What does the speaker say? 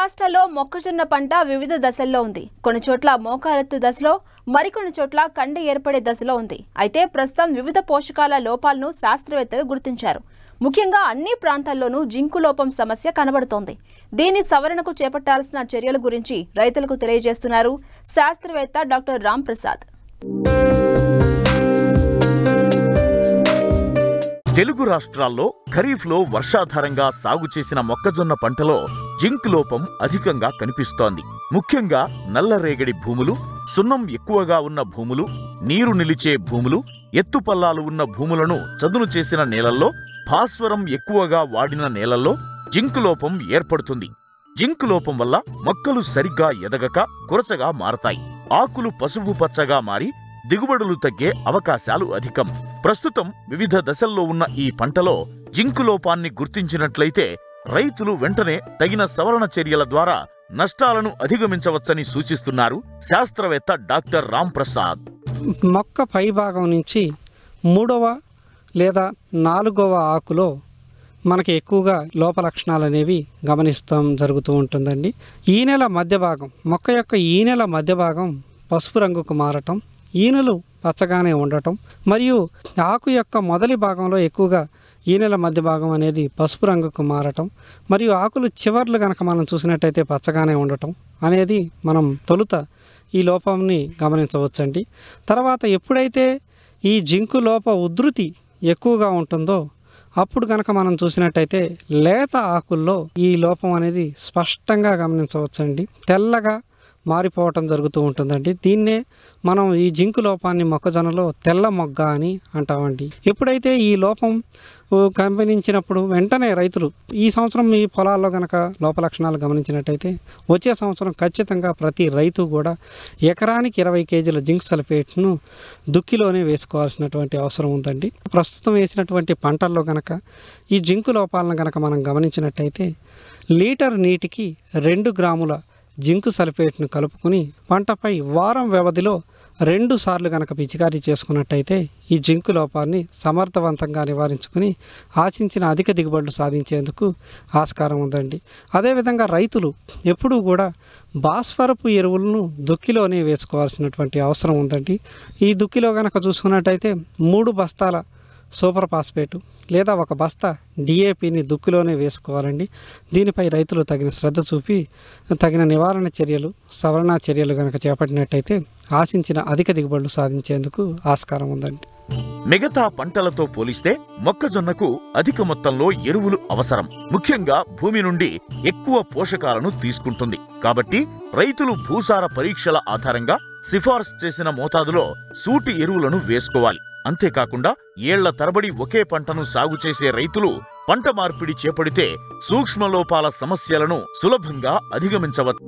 రాష్ట్రాల్లో మొక్కజొన్న పంట వివిధ దశల్లో ఉంది. కొన్ని చోట్ల మోకాలెత్తు దశలో, మరికొన్ని చోట్ల కండ ఏర్పడే దశలో ఉంది. అయితే ప్రస్తుతం వివిధ పోషకాల లోపాలను శాస్త్రవేత్తలు గుర్తించారు. ముఖ్యంగా అన్ని ప్రాంతాల్లోనూ జింకు లోపం సమస్య కనబడుతోంది. దీని సవరణకు చేపట్టాల్సిన చర్యల గురించి రైతులకు తెలియజేస్తున్నారు శాస్త్రవేత్త డాక్టర్ రామ్ ప్రసాద్. తెలుగు రాష్ట్రాల్లో ఖరీఫ్లో వర్షాధారంగా సాగు చేసిన మొక్కజొన్న పంటలో జింక్ లోపం అధికంగా కనిపిస్తోంది. ముఖ్యంగా నల్లరేగడి భూములు, సున్నం ఎక్కువగా ఉన్న భూములు, నీరు నిలిచే భూములు, ఎత్తుపల్లాలు ఉన్న భూములను చదును చేసిన నేలల్లో, భాస్వరం ఎక్కువగా వాడిన నేలల్లో జింక్ లోపం ఏర్పడుతుంది. జింక్ లోపం వల్ల మొక్కలు సరిగ్గా ఎదగక కురచగా మారతాయి. ఆకులు పసుపు పచ్చగా మారి దిగుబడులు తగ్గే అవకాశాలు అధికం. ప్రస్తుతం వివిధ దశల్లో ఉన్న ఈ పంటలో జింకు లోపాన్ని గుర్తించినట్లయితే రైతులు వెంటనే తగిన సవరణ చర్యల ద్వారా నష్టాలను అధిగమించవచ్చని సూచిస్తున్నారు శాస్త్రవేత్త డాక్టర్ రామ్ ప్రసాద్. మొక్క పై భాగం నుంచి 3వ లేదా 4వ ఆకులో మనకి ఎక్కువగా లోప లక్షణాలు అనేవి గమనిస్తాం జరుగుతూ ఉంటుందండి. ఈ నెల మధ్య భాగం, మొక్క యొక్క ఈ నెల మధ్య భాగం పసుపు రంగుకు మారటం, ఈనెలు పచ్చగానే ఉండటం, మరియు ఆకు యొక్క మొదటి భాగంలో ఎక్కువగా ఈ నెల మధ్య భాగం అనేది పసుపు రంగుకు మారటం, మరియు ఆకులు చివర్లు కనుక మనం చూసినట్టయితే పచ్చగానే ఉండటం అనేది మనం తొలుత ఈ లోపాన్ని గమనించవచ్చండి. తర్వాత ఎప్పుడైతే ఈ జింకు లోప ఉధృతి ఎక్కువగా ఉంటుందో అప్పుడు కనుక మనం చూసినట్టయితే లేత ఆకుల్లో ఈ లోపం అనేది స్పష్టంగా గమనించవచ్చండి. తెల్లగా మారిపోవటం జరుగుతూ ఉంటుందండి. దీన్నే మనం ఈ జింకు లోపాన్ని మొక్కజొన్నలో తెల్ల మొగ్గ అని అంటామండి. ఎప్పుడైతే ఈ లోపం గమనించినప్పుడు వెంటనే రైతులు ఈ సంవత్సరం మీ పొలాల్లో కనుక లోప లక్షణాలు గమనించినట్టయితే వచ్చే సంవత్సరం ఖచ్చితంగా ప్రతి రైతు కూడా ఎకరానికి 20 కేజీల జింక్ సల్ఫేట్ను దుక్కిలోనే వేసుకోవాల్సినటువంటి అవసరం ఉందండి. ప్రస్తుతం వేసినటువంటి పంటల్లో కనుక ఈ జింకు లోపాలను కనుక మనం గమనించినట్టయితే లీటర్ నీటికి 2 గ్రాముల జింకు సల్ఫేట్ను కలుపుకుని పంటపై వారం వ్యవధిలో 2 సార్లు కనుక పిచికారీ చేసుకున్నట్టయితే ఈ జింకు లోపాన్ని సమర్థవంతంగా నివారించుకుని ఆశించిన అధిక దిగుబడులు సాధించేందుకు ఆస్కారం ఉందండి. అదేవిధంగా రైతులు ఎప్పుడూ కూడా భాస్వరపు ఎరువులను దుక్కిలోనే వేసుకోవాల్సినటువంటి అవసరం ఉందండి. ఈ దుక్కిలో కనుక చూసుకున్నట్టయితే 3 బస్తాల సూపర్ ఫాస్ఫేటు లేదా 1 బస్తా డిఏపిని దుక్కిలోనే వేసుకోవాలండి. దీనిపై రైతులు తగిన శ్రద్ధ చూపి తగిన నివారణ చర్యలు, సవరణ చర్యలు కనుక చేపట్టినట్టయితే ఆశించిన అధిక దిగుబడులు సాధించేందుకు ఆస్కారం ఉందండి. మిగతా పంటలతో పోలిస్తే మొక్కజొన్నకు అధిక మొత్తంలో ఎరువులు అవసరం. ముఖ్యంగా భూమి నుండి ఎక్కువ పోషకాలను తీసుకుంటుంది. కాబట్టి రైతులు భూసార పరీక్షల ఆధారంగా సిఫార్సు చేసిన మోతాదులో సూటి ఎరువులను వేసుకోవాలి. అంతేకాకుండా ఏళ్ల తరబడి ఒకే పంటను సాగు చేసే రైతులు పంట మార్పిడి చేపడితే సూక్ష్మలోపాల సమస్యలను సులభంగా అధిగమించవచ్చు.